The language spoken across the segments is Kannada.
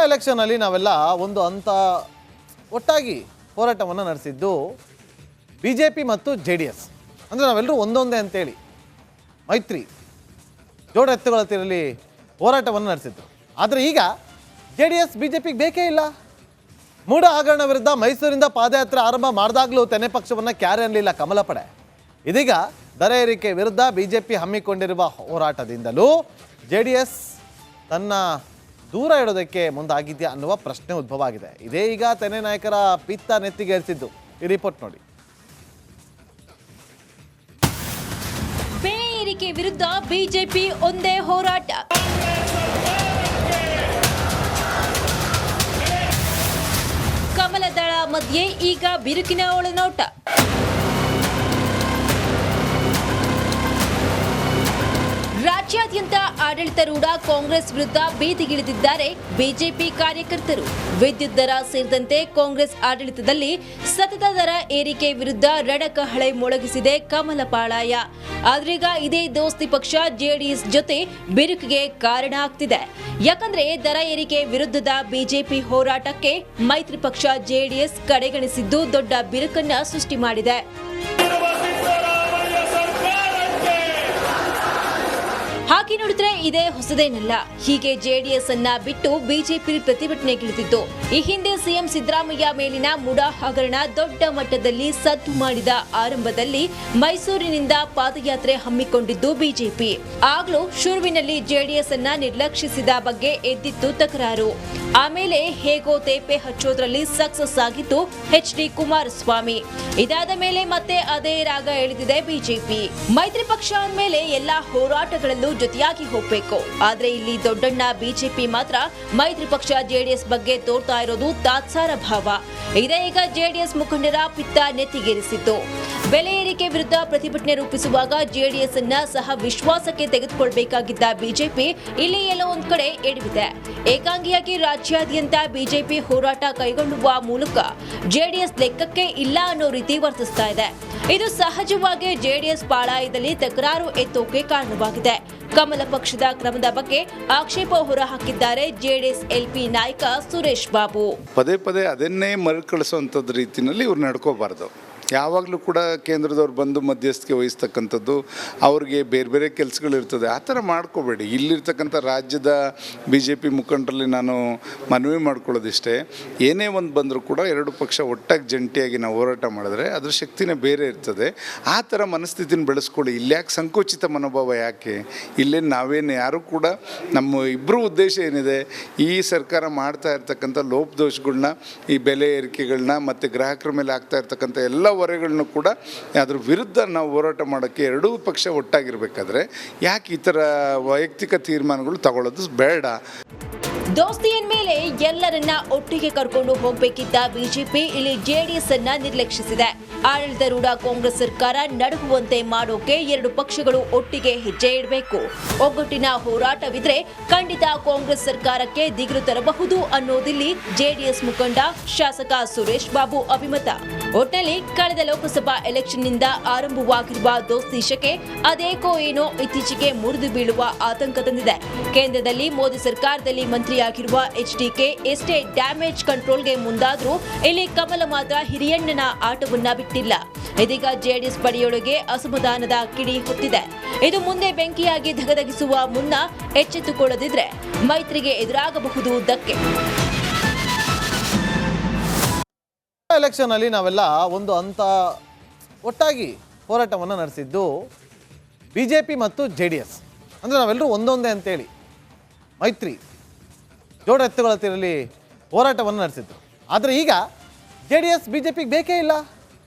ಎಲೆಕ್ಷನಲ್ಲಿ ನಾವೆಲ್ಲ ಒಂದು ಹಂತ ಒಟ್ಟಾಗಿ ಹೋರಾಟವನ್ನು ನಡೆಸಿದ್ದು BJP ಮತ್ತು JDS. ಅಂದರೆ ನಾವೆಲ್ಲರೂ ಒಂದೊಂದೇ ಅಂತೇಳಿ ಮೈತ್ರಿ ಜೋಡ ಎತ್ತುಗಳತ್ತಿರಲಿ ಹೋರಾಟವನ್ನು ನಡೆಸಿದ್ರು. ಆದರೆ ಈಗ JDS BJPಗೆ ಬೇಕೇ ಇಲ್ಲ. ಮೂಢ ಹಗರಣ ವಿರುದ್ಧ ಮೈಸೂರಿಂದ ಪಾದಯಾತ್ರೆ ಆರಂಭ ಮಾಡಿದಾಗಲೂ ತೆನೆ ಪಕ್ಷವನ್ನು ಕ್ಯಾರೆ ಅನ್ನಲಿಲ್ಲ ಕಮಲ ಪಡೆ. ಇದೀಗ ದರ ಏರಿಕೆ ವಿರುದ್ಧ BJP ಹಮ್ಮಿಕೊಂಡಿರುವ ಹೋರಾಟದಿಂದಲೂ JDS ತನ್ನ ದೂರ ಇಡೋದಕ್ಕೆ ಮುಂದಾಗಿದೆಯಾ ಅನ್ನುವ ಪ್ರಶ್ನೆ ಉದ್ಭವ ಆಗಿದೆ. ಇದೇ ಈಗ ತೆನೆ ನಾಯಕರ ಪಿತ್ತ ನೆತ್ತಿಗೇರಿಸಿದ್ದು. ಈ ರಿಪೋರ್ಟ್ ನೋಡಿ. ಬೆಲೆ ಏರಿಕೆ ವಿರುದ್ಧ BJP ಒಂದೇ ಹೋರಾಟ. ಕಮಲದಳ ಮಧ್ಯೆ ಈಗ ಬಿರುಕಿನ ಒಳನೋಟ. ರಾಜ್ಯಾದ್ಯಂತ ಆಡಳಿತಾರೂಢ ಕಾಂಗ್ರೆಸ್ ವಿರುದ್ಧ ಬೀದಿಗಿಳಿದಿದ್ದಾರೆ ಬಿಜೆಪಿ ಕಾರ್ಯಕರ್ತರು. ವಿದ್ಯುತ್ ದರ ಸೇರಿದಂತೆ ಕಾಂಗ್ರೆಸ್ ಆಡಳಿತದಲ್ಲಿ ಸತತ ದರ ಏರಿಕೆ ವಿರುದ್ಧ ರಣಕಹಳೆ ಮೊಳಗಿಸಿದೆ ಕಮಲ ಪಾಳಾಯ. ಆದ್ರೀಗ ಇದೇ ದೋಸ್ತಿ ಪಕ್ಷ JDS ಜೊತೆ ಬಿರುಕಿಗೆ ಕಾರಣ ಆಗ್ತಿದೆ. ಯಾಕಂದ್ರೆ ದರ ಏರಿಕೆ ವಿರುದ್ಧದ ಬಿಜೆಪಿ ಹೋರಾಟಕ್ಕೆ ಮೈತ್ರಿ ಪಕ್ಷ JDS ಕಡೆಗಣಿಸಿದ್ದು ದೊಡ್ಡ ಬಿರುಕನ್ನ ಸೃಷ್ಟಿ ಮಾಡಿದೆ. ಹಾಗೆ ನೋಡಿದ್ರೆ ಇದೇ ಹೊಸದೇನಲ್ಲ. ಹೀಗೆ JDS ಅನ್ನ ಬಿಟ್ಟು ಬಿಜೆಪಿ ಪ್ರತಿಭಟನೆಗಿಳಿದಿತ್ತು. ಈ ಹಿಂದೆ ಸಿಎಂ ಸಿದ್ದರಾಮಯ್ಯ ಮೇಲಿನ ಮೂಢ ಹಗರಣ ದೊಡ್ಡ ಮಟ್ಟದಲ್ಲಿ ಸದ್ದು ಮಾಡಿದ ಆರಂಭದಲ್ಲಿ ಮೈಸೂರಿನಿಂದ ಪಾದಯಾತ್ರೆ ಹಮ್ಮಿಕೊಂಡಿದ್ದು ಬಿಜೆಪಿ. ಆಗ್ಲೂ ಶುರುವಿನಲ್ಲಿ JDS ಅನ್ನ ನಿರ್ಲಕ್ಷಿಸಿದ ಬಗ್ಗೆ ಎದ್ದಿತ್ತು ತಕರಾರು. ಆಮೇಲೆ ಹೇಗೋ ತೇಪೆ ಹಚ್ಚೋದ್ರಲ್ಲಿ ಸಕ್ಸಸ್ ಆಗಿತ್ತು HD ಕುಮಾರಸ್ವಾಮಿ. ಇದಾದ ಮೇಲೆ ಮತ್ತೆ ಅದೇ ರಾಗ ಎಳೆದಿದೆ ಬಿಜೆಪಿ. ಮೈತ್ರಿ ಪಕ್ಷ ಅಂದ್ಮೇಲೆ ಎಲ್ಲಾ ಹೋರಾಟಗಳಲ್ಲೂ ಜೊತೆಯಾಗಿ ಹೋಗ್ಬೇಕು. ಆದ್ರೆ ಇಲ್ಲಿ ದೊಡ್ಡಣ್ಣ ಬಿಜೆಪಿ ಮಾತ್ರ ಮೈತ್ರಿ ಪಕ್ಷ JDS ಬಗ್ಗೆ ತೋರ್ತಾ ಇರೋದು ತಾತ್ಸಾರ ಭಾವ. ಇದೇ ಈಗ JDS ಮುಖಂಡರ ಪಿತ್ತ ನೆತ್ತಿಗೇರಿಸಿತ್ತು. ಬೆಲೆ ಏರಿಕೆ ವಿರುದ್ಧ ಪ್ರತಿಭಟನೆ ರೂಪಿಸುವಾಗ JDS ಅನ್ನ ಸಹ ವಿಶ್ವಾಸಕ್ಕೆ ತೆಗೆದುಕೊಳ್ಬೇಕಾಗಿದ್ದ ಬಿಜೆಪಿ ಇಲ್ಲಿ ಎಲ್ಲೋ ಒಂದ್ ಕಡೆ ಎಡವಿದೆ. ಏಕಾಂಗಿಯಾಗಿ ರಾಜ್ಯಾದ್ಯಂತ ಬಿಜೆಪಿ ಹೋರಾಟ ಕೈಗೊಳ್ಳುವ ಮೂಲಕ JDS ಲೆಕ್ಕಕ್ಕೆ ಇಲ್ಲ ಅನ್ನೋ ರೀತಿ ವರ್ತಿಸ್ತಾ ಇದೆ. ಇದು ಸಹಜವಾಗಿ JDS ಪಾಳಾಯದಲ್ಲಿ ತಕರಾರು ಎತ್ತೋಕೆ ಕಾರಣವಾಗಿದೆ. ಕಮಲ ಪಕ್ಷದ ಕ್ರಮದ ಬಗ್ಗೆ ಆಕ್ಷೇಪ ಹೊರಹಾಕಿದ್ದಾರೆ JDS LP ನಾಯಕ ಸುರೇಶ್ ಬಾಬು. ಪದೇ ಪದೇ ಅದನ್ನೇ ಮರುಕಳಿಸುವಂಥದ್ದು ರೀತಿಯಲ್ಲಿ ಇವ್ರು ನಡ್ಕೋಬಾರ್ದು. ಯಾವಾಗಲೂ ಕೂಡ ಕೇಂದ್ರದವ್ರು ಬಂದು ಮಧ್ಯಸ್ಥಿಕೆ ವಹಿಸ್ತಕ್ಕಂಥದ್ದು, ಅವ್ರಿಗೆ ಬೇರೆ ಬೇರೆ ಕೆಲಸಗಳಿರ್ತದೆ. ಆ ಥರ ಮಾಡ್ಕೋಬೇಡಿ. ಇಲ್ಲಿರ್ತಕ್ಕಂಥ ರಾಜ್ಯದ BJP ಮುಖಂಡರಲ್ಲಿ ನಾನು ಮನವಿ ಮಾಡ್ಕೊಳ್ಳೋದಿಷ್ಟೇ, ಏನೇ ಒಂದು ಬಂದರೂ ಕೂಡ ಎರಡು ಪಕ್ಷ ಒಟ್ಟಾಗಿ ಜಂಟಿಯಾಗಿ ನಾವು ಹೋರಾಟ ಮಾಡಿದ್ರೆ ಅದ್ರ ಶಕ್ತಿನೇ ಬೇರೆ ಇರ್ತದೆ. ಆ ಥರ ಮನಸ್ಥಿತಿನ ಬೆಳೆಸ್ಕೊಳ್ಳಿ. ಇಲ್ಯಾಕೆ ಸಂಕೋಚಿತ ಮನೋಭಾವ ಯಾಕೆ? ಇಲ್ಲೇನು ನಾವೇನು ಯಾರೂ ಕೂಡ ನಮ್ಮ ಇಬ್ಬರು ಉದ್ದೇಶ ಏನಿದೆ, ಈ ಸರ್ಕಾರ ಮಾಡ್ತಾ ಇರ್ತಕ್ಕಂಥ ಲೋಪದೋಷಗಳನ್ನ, ಈ ಬೆಲೆ ಏರಿಕೆಗಳನ್ನ ಮತ್ತು ಗ್ರಾಹಕರ ಮೇಲೆ ಆಗ್ತಾ ಇರ್ತಕ್ಕಂಥ ಎಲ್ಲ ಹೊರೆಗಳನ್ನು ಕೂಡ ಅದ್ರ ವಿರುದ್ಧ ನಾವು ಹೋರಾಟ ಮಾಡೋಕ್ಕೆ ಎರಡೂ ಪಕ್ಷ ಒಟ್ಟಾಗಿರಬೇಕಾದ್ರೆ ಯಾಕೆ ಈ ಥರ ವೈಯಕ್ತಿಕ ತೀರ್ಮಾನಗಳು ತಗೊಳ್ಳೋದು ಬೇಡ. ದೋಸ್ತಿಯ ಮೇಲೆ ಎಲ್ಲರನ್ನ ಒಟ್ಟಿಗೆ ಕರ್ಕೊಂಡು ಹೋಗಬೇಕಿದ್ದ ಬಿಜೆಪಿ ಇಲ್ಲಿ JDS ಅನ್ನ ನಿರ್ಲಕ್ಷಿಸಿದೆ. ಆಡಳಿತಾರೂಢ ಕಾಂಗ್ರೆಸ್ ಸರ್ಕಾರ ನಡುಗುವಂತೆ ಮಾಡೋಕೆ ಎರಡು ಪಕ್ಷಗಳು ಒಟ್ಟಿಗೆ ಹೆಜ್ಜೆ ಇಡಬೇಕು. ಒಗ್ಗಟ್ಟಿನ ಹೋರಾಟವಿದ್ರೆ ಖಂಡಿತ ಕಾಂಗ್ರೆಸ್ ಸರ್ಕಾರಕ್ಕೆ ದಿಗಿಲು ತರಬಹುದು ಅನ್ನೋದಿಲ್ಲಿ JDS ಮುಖಂಡ ಶಾಸಕ ಸುರೇಶ್ ಬಾಬು ಅಭಿಮತ. ಒಟ್ನಲ್ಲಿ ಕಳೆದ ಲೋಕಸಭಾ ಎಲೆಕ್ಷನ್ನಿಂದ ಆರಂಭವಾಗಿರುವ ದೋಸ್ತಿ ಶಕೆ ಅದೇಕೋ ಏನೋ ಇತ್ತೀಚೆಗೆ ಮುರಿದು ಬೀಳುವ ಆತಂಕ ತಂದಿದೆ. ಕೇಂದ್ರದಲ್ಲಿ ಮೋದಿ ಸರ್ಕಾರದಲ್ಲಿ ಮಂತ್ರಿಯಾಗಿರುವ HDK ಎಷ್ಟೇ ಡ್ಯಾಮೇಜ್ ಕಂಟ್ರೋಲ್ಗೆ ಮುಂದಾದ್ರೂ ಇಲ್ಲಿ ಕಮಲ ಮಾತ್ರ ಹಿರಿಯಣ್ಣನ ಆಟವನ್ನ ಬಿಟ್ಟಿಲ್ಲ. ಇದೀಗ JDS ಪಡೆಯೊಳಗೆ ಅಸಮಾಧಾನದ ಕಿಡಿ ಹೊತ್ತಿದೆ. ಇದು ಮುಂದೆ ಬೆಂಕಿಯಾಗಿ ಧಗಧಗಿಸುವ ಮುನ್ನ ಎಚ್ಚೆತ್ತುಕೊಳ್ಳದಿದ್ರೆ ಮೈತ್ರಿಗೆ ಎದುರಾಗಬಹುದು ಧಕ್ಕೆ. ಎಲೆಕ್ಷನ್ ಅಲ್ಲಿ ನಾವೆಲ್ಲ ಒಂದು ಹಂತ ಒಟ್ಟಾಗಿ ಹೋರಾಟವನ್ನು ನಡೆಸಿದ್ದು BJP ಮತ್ತು JDS. ಅಂದರೆ ನಾವೆಲ್ಲರೂ ಒಂದೊಂದೇ ಅಂತೇಳಿ ಮೈತ್ರಿ ಜೋಡ ಎತ್ತುಗಳತ್ತಿರಲಿ ಹೋರಾಟವನ್ನು ನಡೆಸಿದ್ರು. ಆದರೆ ಈಗ JDS BJPಗೆ ಬೇಕೇ ಇಲ್ಲ.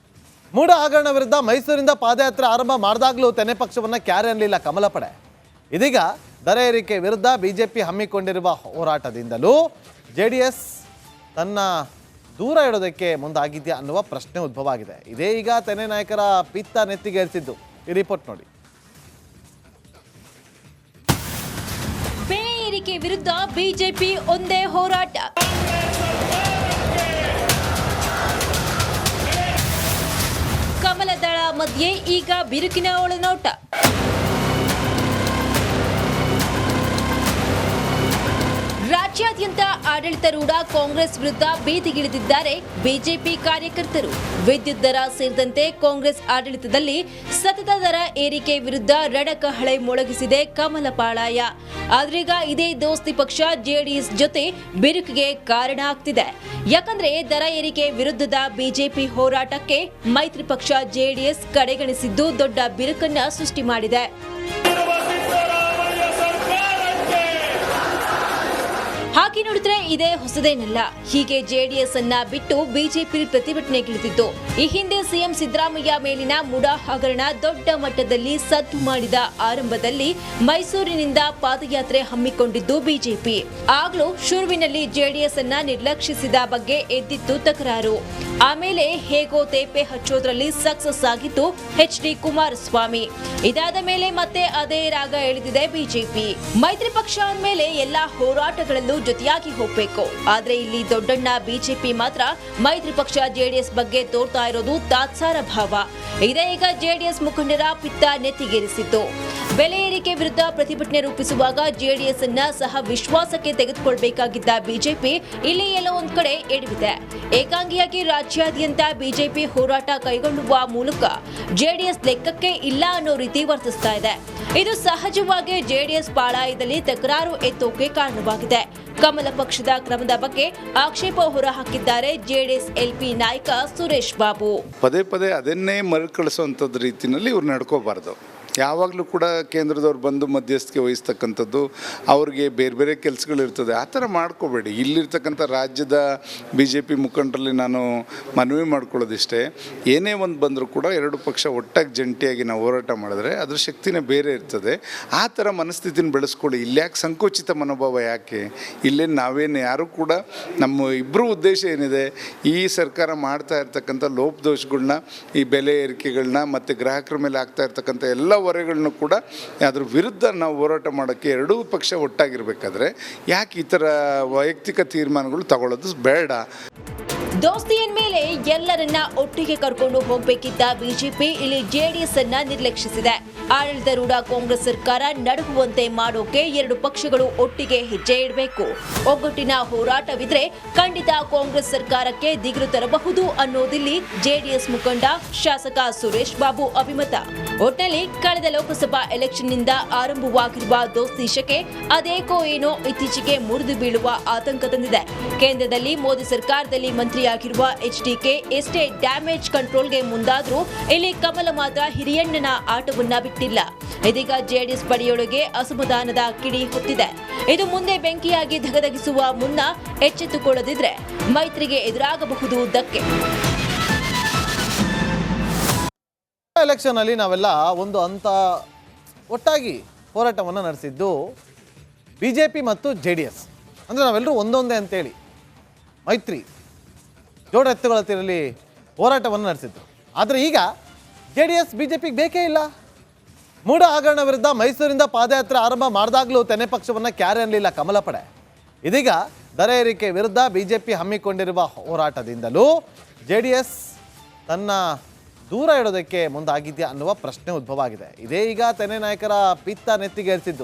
ಮೂಢ ಹಗರಣ ವಿರುದ್ಧ ಮೈಸೂರಿಂದ ಪಾದಯಾತ್ರೆ ಆರಂಭ ಮಾಡಿದಾಗಲೂ ತೆನೆ ಪಕ್ಷವನ್ನು ಕ್ಯಾರೆ ಅನ್ನಲಿಲ್ಲ ಕಮಲ ಪಡೆ. ಇದೀಗ ದರ ಏರಿಕೆ ವಿರುದ್ಧ BJP ಹಮ್ಮಿಕೊಂಡಿರುವ ಹೋರಾಟದಿಂದಲೂ JDS ತನ್ನ ದೂರ ಇಡೋದಕ್ಕೆ ಮುಂದಾಗಿದೆಯಾ ಅನ್ನುವ ಪ್ರಶ್ನೆ ಉದ್ಭವ ಆಗಿದೆ. ಇದೇ ಈಗ ತೆನೆ ನಾಯಕರ ಪಿತ್ತ ನೆತ್ತಿಗೇರಿಸಿದ್ದು. ಈ ರಿಪೋರ್ಟ್ ನೋಡಿ. ಬೆಲೆ ಏರಿಕೆ ವಿರುದ್ಧ BJP ಒಂದೇ ಹೋರಾಟ. ಕಮಲದಳ ಮಧ್ಯೆ ಈಗ ಬಿರುಕಿನ ಒಳನೋಟ. ರಾಜ್ಯಾದ್ಯಂತ ಆಡಳಿತಾರೂಢ ಕಾಂಗ್ರೆಸ್ ವಿರುದ್ಧ ಬೀದಿಗಿಳಿದಿದ್ದಾರೆ ಬಿಜೆಪಿ ಕಾರ್ಯಕರ್ತರು. ವಿದ್ಯುತ್ ದರ ಸೇರಿದಂತೆ ಕಾಂಗ್ರೆಸ್ ಆಡಳಿತದಲ್ಲಿ ಸತತ ದರ ಏರಿಕೆ ವಿರುದ್ಧ ರಣಕಹಳೆ ಮೊಳಗಿಸಿದೆ ಕಮಲ ಪಾಳಾಯ. ಆದ್ರೀಗ ಇದೇ ದೋಸ್ತಿ ಪಕ್ಷ ಜೆಡಿಎಸ್ ಜೊತೆ ಬಿರುಕಿಗೆ ಕಾರಣ ಆಗ್ತಿದೆ. ಯಾಕಂದ್ರೆ ದರ ಏರಿಕೆ ವಿರುದ್ಧದ ಬಿಜೆಪಿ ಹೋರಾಟಕ್ಕೆ ಮೈತ್ರಿ ಪಕ್ಷ ಜೆಡಿಎಸ್ ಕಡೆಗಣಿಸಿದ್ದು ದೊಡ್ಡ ಬಿರುಕನ್ನ ಸೃಷ್ಟಿ ಮಾಡಿದೆ. ಹಾಗೆ ನೋಡಿದ್ರೆ ಇದೇ ಹೊಸದೇನಲ್ಲ. ಹೀಗೆ ಜೆಡಿಎಸ್ ಅನ್ನ ಬಿಟ್ಟು ಬಿಜೆಪಿ ಪ್ರತಿಭಟನೆಗಿಳಿದಿತ್ತು. ಈ ಹಿಂದೆ ಸಿಎಂ ಸಿದ್ದರಾಮಯ್ಯ ಮೇಲಿನ ಮುಡಾ ಹಗರಣ ದೊಡ್ಡ ಮಟ್ಟದಲ್ಲಿ ಸದ್ದು ಮಾಡಿದ ಆರಂಭದಲ್ಲಿ ಮೈಸೂರಿನಿಂದ ಪಾದಯಾತ್ರೆ ಹಮ್ಮಿಕೊಂಡಿದ್ದು ಬಿಜೆಪಿ. ಆಗ್ಲೂ ಶುರುವಿನಲ್ಲಿ ಜೆಡಿಎಸ್ ಅನ್ನ ನಿರ್ಲಕ್ಷಿಸಿದ ಬಗ್ಗೆ ಎದ್ದಿತ್ತು ತಕರಾರು. ಆಮೇಲೆ ಹೇಗೋ ತೇಪೆ ಹಚ್ಚೋದ್ರಲ್ಲಿ ಸಕ್ಸಸ್ ಆಗಿತ್ತು ಎಚ್.ಡಿ. ಕುಮಾರಸ್ವಾಮಿ. ಇದಾದ ಮೇಲೆ ಮತ್ತೆ ಅದೇ ರಾಗ ಎಳೆದಿದೆ ಬಿಜೆಪಿ. ಮೈತ್ರಿ ಪಕ್ಷ ಅಂದ್ಮೇಲೆ ಎಲ್ಲಾ ಹೋರಾಟಗಳಲ್ಲೂ ಜೊತೆಯಾಗಿ ಹೋಗ್ಬೇಕು. ಆದ್ರೆ ಇಲ್ಲಿ ದೊಡ್ಡಣ್ಣ ಬಿಜೆಪಿ ಮಾತ್ರ ಮೈತ್ರಿ ಪಕ್ಷ ಜೆಡಿಎಸ್ ಬಗ್ಗೆ ತೋರ್ತಾ ಇರೋದು ತಾತ್ಸಾರ ಭಾವ. ಇದೇ ಈಗ ಜೆಡಿಎಸ್ ಮುಖಂಡರ ಪಿತ್ತ ನೆತ್ತಿಗೇರಿಸಿತ್ತು. ಬೆಲೆ ಏರಿಕೆ ವಿರುದ್ಧ ಪ್ರತಿಭಟನೆ ರೂಪಿಸುವಾಗ ಜೆಡಿಎಸ್ ಅನ್ನ ಸಹ ವಿಶ್ವಾಸಕ್ಕೆ ತೆಗೆದುಕೊಳ್ಬೇಕಾಗಿದ್ದ ಬಿಜೆಪಿ ಇಲ್ಲಿ ಎಲ್ಲೋ ಒಂದ್ ಕಡೆ ಎಡವಿದೆ. ಏಕಾಂಗಿಯಾಗಿ ರಾಜ್ಯಾದ್ಯಂತ ಬಿಜೆಪಿ ಹೋರಾಟ ಕೈಗೊಳ್ಳುವ ಮೂಲಕ ಜೆಡಿಎಸ್ ಲೆಕ್ಕಕ್ಕೆ ಇಲ್ಲ ಅನ್ನೋ ರೀತಿ ವರ್ತಿಸ್ತಾ ಇದೆ. ಇದು ಸಹಜವಾಗಿ ಜೆಡಿಎಸ್ ಪಾಳಾಯದಲ್ಲಿ ತಕರಾರು ಎತ್ತೋಕೆ ಕಾರಣವಾಗಿದೆ. ಕಮಲ ಪಕ್ಷದ ಕ್ರಮದ ಬಗ್ಗೆ ಆಕ್ಷೇಪ ಹೊರಹಾಕಿದ್ದಾರೆ ಜೆಡಿಎಸ್ ಎಲ್ಪಿ ನಾಯಕ ಸುರೇಶ್ ಬಾಬು. ಪದೇ ಪದೇ ಅದನ್ನೇ ಮರುಕಳಿಸುವಂಥದ್ದು ರೀತಿಯಲ್ಲಿ ಇವ್ರು ನಡ್ಕೋಬಾರ್ದು. ಯಾವಾಗಲೂ ಕೂಡ ಕೇಂದ್ರದವ್ರು ಬಂದು ಮಧ್ಯಸ್ಥಿಕೆ ವಹಿಸ್ತಕ್ಕಂಥದ್ದು, ಅವ್ರಿಗೆ ಬೇರೆ ಬೇರೆ ಕೆಲಸಗಳಿರ್ತದೆ. ಆ ಥರ ಮಾಡ್ಕೋಬೇಡಿ. ಇಲ್ಲಿರ್ತಕ್ಕಂಥ ರಾಜ್ಯದ ಬಿ ಜೆ ಪಿ ಮುಖಂಡರಲ್ಲಿ ನಾನು ಮನವಿ ಮಾಡ್ಕೊಳ್ಳೋದಿಷ್ಟೇ, ಏನೇ ಒಂದು ಬಂದರೂ ಕೂಡ ಎರಡು ಪಕ್ಷ ಒಟ್ಟಾಗಿ ಜಂಟಿಯಾಗಿ ನಾವು ಹೋರಾಟ ಮಾಡಿದ್ರೆ ಅದ್ರ ಶಕ್ತಿನೇ ಬೇರೆ ಇರ್ತದೆ. ಆ ಥರ ಮನಸ್ಥಿತಿನ ಬೆಳೆಸ್ಕೊಳ್ಳಿ. ಇಲ್ಯಾಕೆ ಸಂಕೋಚಿತ ಮನೋಭಾವ ಯಾಕೆ? ಇಲ್ಲೇನು ನಾವೇನು ಯಾರೂ ಕೂಡ ನಮ್ಮ ಇಬ್ಬರು ಉದ್ದೇಶ ಏನಿದೆ, ಈ ಸರ್ಕಾರ ಮಾಡ್ತಾ ಇರ್ತಕ್ಕಂಥ ಲೋಪದೋಷಗಳನ್ನ, ಈ ಬೆಲೆ ಏರಿಕೆಗಳನ್ನ ಮತ್ತು ಗ್ರಾಹಕರ ಮೇಲೆ ಆಗ್ತಾ ಇರ್ತಕ್ಕಂಥ ಎಲ್ಲ ಹೊರೆಗಳನ್ನು ಕೂಡ ಅದ್ರ ವಿರುದ್ಧ ನಾವು ಹೋರಾಟ ಮಾಡೋಕ್ಕೆ ಎರಡೂ ಪಕ್ಷ ಒಟ್ಟಾಗಿರ್ಬೇಕಾದ್ರೆ ಯಾಕೆ ಈ ಥರ ವೈಯಕ್ತಿಕ ತೀರ್ಮಾನಗಳು ತಗೊಳ್ಳೋದು ಬೇಡ. ದೋಸ್ತಿಯ ಮೇಲೆ ಎಲ್ಲರನ್ನ ಒಟ್ಟಿಗೆ ಕರ್ಕೊಂಡು ಹೋಗಬೇಕಿದ್ದ ಬಿಜೆಪಿ ಇಲ್ಲಿ ಜೆಡಿಎಸ್ ಅನ್ನ ನಿರ್ಲಕ್ಷಿಸಿದೆ. ಆಡಳಿತಾರೂಢ ಕಾಂಗ್ರೆಸ್ ಸರ್ಕಾರ ನಡುಗುವಂತೆ ಮಾಡೋಕೆ ಎರಡು ಪಕ್ಷಗಳು ಒಟ್ಟಿಗೆ ಹೆಜ್ಜೆ ಇಡಬೇಕು. ಒಗ್ಗಟ್ಟಿನ ಹೋರಾಟವಿದ್ರೆ ಖಂಡಿತ ಕಾಂಗ್ರೆಸ್ ಸರ್ಕಾರಕ್ಕೆ ದಿಗಿಲು ತರಬಹುದು ಅನ್ನೋದಿಲ್ಲಿ ಜೆಡಿಎಸ್ ಮುಖಂಡ ಶಾಸಕ ಸುರೇಶ್ ಬಾಬು ಅಭಿಮತ. ಒಟ್ಟಿನಲ್ಲಿ ಕಳೆದ ಲೋಕಸಭಾ ಎಲೆಕ್ಷನ್ನಿಂದ ಆರಂಭವಾಗಿರುವ ದೋಸ್ತಿ ಶಕೆ ಅದೇಕೋ ಏನೋ ಇತ್ತೀಚೆಗೆ ಮುರಿದು ಬೀಳುವ ಆತಂಕ ತಂದಿದೆ. ಕೇಂದ್ರದಲ್ಲಿ ಮೋದಿ ಸರ್ಕಾರದಲ್ಲಿ ಮಂತ್ರಿಯಾಗಿರುವ ಎಚ್ಡಿಕೆ ಎಷ್ಟೇ ಡ್ಯಾಮೇಜ್ ಕಂಟ್ರೋಲ್ಗೆ ಮುಂದಾದ್ರೂ ಇಲ್ಲಿ ಕಮಲ ಮಾತ್ರ ಹಿರಿಯಣ್ಣನ ಆಟವನ್ನ ಬಿಟ್ಟಿಲ್ಲ. ಇದೀಗ ಜೆಡಿಎಸ್ ಪಡೆಯೊಳಗೆ ಅಸಮಾಧಾನದ ಕಿಡಿ ಹೊತ್ತಿದೆ. ಇದು ಮುಂದೆ ಬೆಂಕಿಯಾಗಿ ಧಗಧಗಿಸುವ ಮುನ್ನ ಎಚ್ಚೆತ್ತುಕೊಳ್ಳದಿದ್ರೆ ಮೈತ್ರಿಗೆ ಎದುರಾಗಬಹುದು ಧಕ್ಕೆ. ಎಲೆಕ್ಷನ್ ಅಲ್ಲಿ ನಾವೆಲ್ಲ ಒಂದು ಹಂತ ಒಟ್ಟಾಗಿ ಹೋರಾಟವನ್ನು ನಡೆಸಿದ್ದು ಬಿಜೆಪಿ ಮತ್ತು ಜೆಡಿಎಸ್. ಅಂದರೆ ನಾವೆಲ್ಲರೂ ಒಂದೊಂದೇ ಅಂತೇಳಿ ಮೈತ್ರಿ ಜೋಡ ಎತ್ತುಗಳ ತೀರಲ್ಲಿ ಹೋರಾಟವನ್ನು ನಡೆಸಿದ್ದು. ಆದರೆ ಈಗ ಜೆಡಿಎಸ್ ಬಿಜೆಪಿಗೆ ಬೇಕೇ ಇಲ್ಲ. ಮೂಢ ಹಗರಣ ವಿರುದ್ಧ ಮೈಸೂರಿಂದ ಪಾದಯಾತ್ರೆ ಆರಂಭ ಮಾಡಿದಾಗಲೂ ತೆನೆ ಪಕ್ಷವನ್ನು ಕ್ಯಾರೆ ಅನ್ನಲಿಲ್ಲ ಕಮಲ ಪಡೆ. ಇದೀಗ ದರ ಏರಿಕೆ ವಿರುದ್ಧ ಬಿಜೆಪಿ ಹಮ್ಮಿಕೊಂಡಿರುವ ಹೋರಾಟದಿಂದಲೂ ಜೆಡಿಎಸ್ ತನ್ನ ದೂರ ಇಡೋದಕ್ಕೆ ಮುಂದಾಗಿದೆಯಾ ಅನ್ನುವ ಪ್ರಶ್ನೆ ಉದ್ಭವ ಆಗಿದೆ. ಇದೇ ಈಗ ತೆನೆ ನಾಯಕರ ಪಿತ್ತ ನೆತ್ತಿಗೇರಿಸಿದ್ದು.